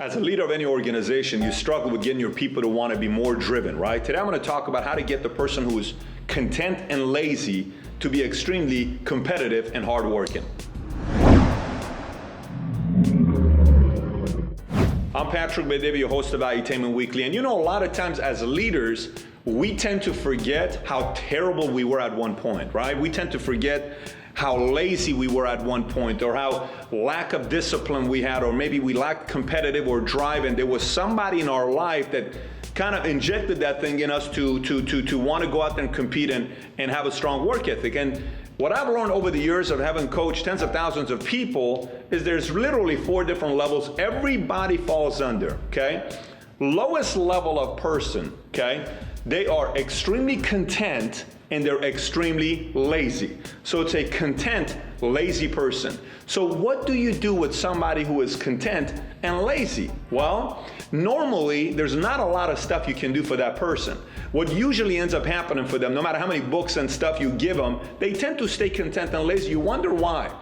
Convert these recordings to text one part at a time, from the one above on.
As a leader of any organization, you struggle with getting your people to want to be more driven, right? Today I'm going to talk about how to get the person who is content and lazy to be extremely competitive and hardworking. I'm Patrick Bedevie, your host of Valuetainment Weekly, and you know, a lot of times as leaders, we tend to forget how terrible we were at one point, right? We tend to forget how lazy we were at one point, or how lack of discipline we had, or maybe we lacked competitive or drive, and there was somebody in our life that kind of injected that thing in us to want to go out there and compete and have a strong work ethic. And what I've learned over the years of having coached tens of thousands of people is there's literally 4 different levels everybody falls under, okay? Lowest level of person, okay? They are extremely content and they're extremely lazy. So it's a content, lazy person. So what do you do with somebody who is content and lazy? Well, normally there's not a lot of stuff you can do for that person. What usually ends up happening for them, no matter how many books and stuff you give them, they tend to stay content and lazy. You wonder why.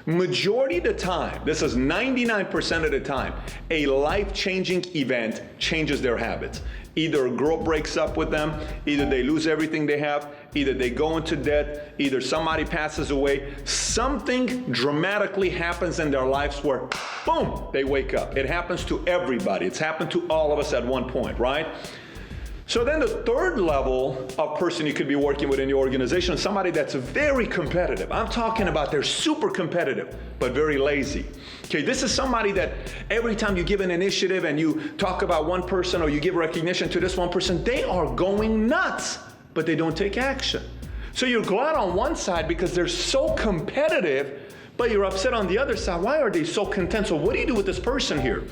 Majority of the time, this is 99% of the time, a life-changing event changes their habits. Either a girl breaks up with them, either they lose everything they have, either they go into debt, either somebody passes away. Something dramatically happens in their lives where, boom, they wake up. It happens to everybody. It's happened to all of us at one point, right? So then the third level of person you could be working with in your organization is somebody that's very competitive. I'm talking about they're super competitive, but very lazy. Okay, this is somebody that every time you give an initiative and you talk about one person or you give recognition to this one person, they are going nuts, but they don't take action. So you're glad on one side because they're so competitive, but you're upset on the other side. Why are they so content? So what do you do with this person here?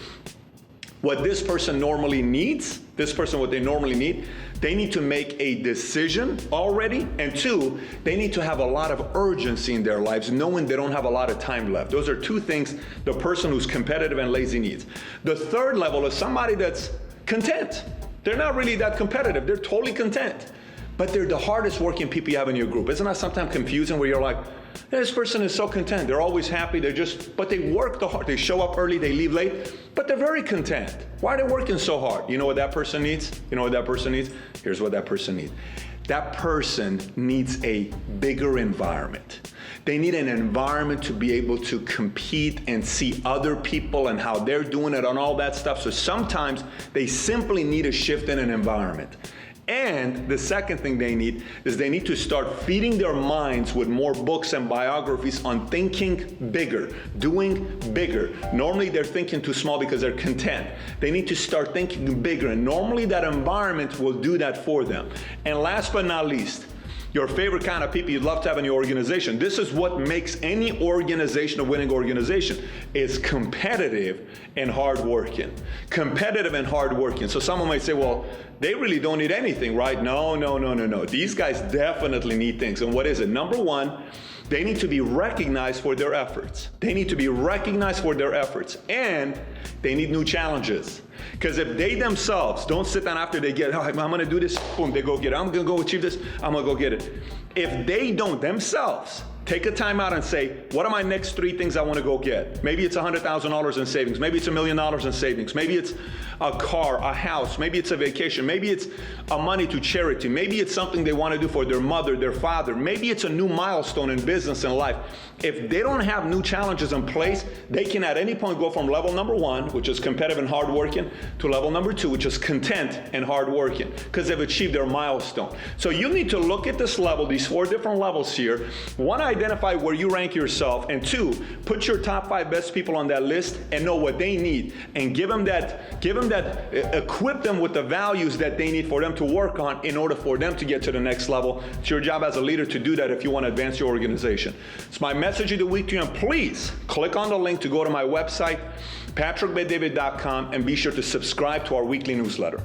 What this person normally needs, what they normally need, they need to make a decision already, and 2, they need to have a lot of urgency in their lives, knowing they don't have a lot of time left. Those are 2 things the person who's competitive and lazy needs. The third level is somebody that's content. They're not really that competitive, they're totally content, but they're the hardest working people you have in your group. Isn't that sometimes confusing where you're like, this person is so content, they're always happy, but they work the hard, they show up early, they leave late, but they're very content. Why are they working so hard? You know what that person needs? You know what that person needs? Here's what that person needs. That person needs a bigger environment. They need an environment to be able to compete and see other people and how they're doing it and all that stuff. So sometimes they simply need a shift in an environment. And the second thing they need is they need to start feeding their minds with more books and biographies on thinking bigger, doing bigger. Normally they're thinking too small because they're content. They need to start thinking bigger, and normally that environment will do that for them. And last but not least, your favorite kind of people you'd love to have in your organization. This is what makes any organization a winning organization, is competitive and hardworking. Competitive and hardworking. So someone might say, well, they really don't need anything, right? No. These guys definitely need things. And what is it? Number 1, they need to be recognized for their efforts. They need to be recognized for their efforts, and they need new challenges. Because if they themselves don't sit down after they get, oh, I'm gonna do this, boom, they go get it. I'm gonna go achieve this, I'm gonna go get it. If they don't themselves take a time out and say, what are my next 3 things I wanna go get? Maybe it's $100,000 in savings, maybe it's $1 million in savings, maybe it's a car, a house, maybe it's a vacation, maybe it's a money to charity, maybe it's something they wanna do for their mother, their father, maybe it's a new milestone in business and life. If they don't have new challenges in place, they can at any point go from level number 1, which is competitive and hardworking, to level number 2, which is content and hardworking, because they've achieved their milestone. So you need to look at this level, these 4 different levels here. 1, identify where you rank yourself, and 2, put your top 5 best people on that list and know what they need, and equip them with the values that they need for them to work on in order for them to get to the next level. It's your job as a leader to do that if you want to advance your organization. It's my message of the week to you, and please click on the link to go to my website, patrickbedevie.com, and be sure to subscribe to our weekly newsletter.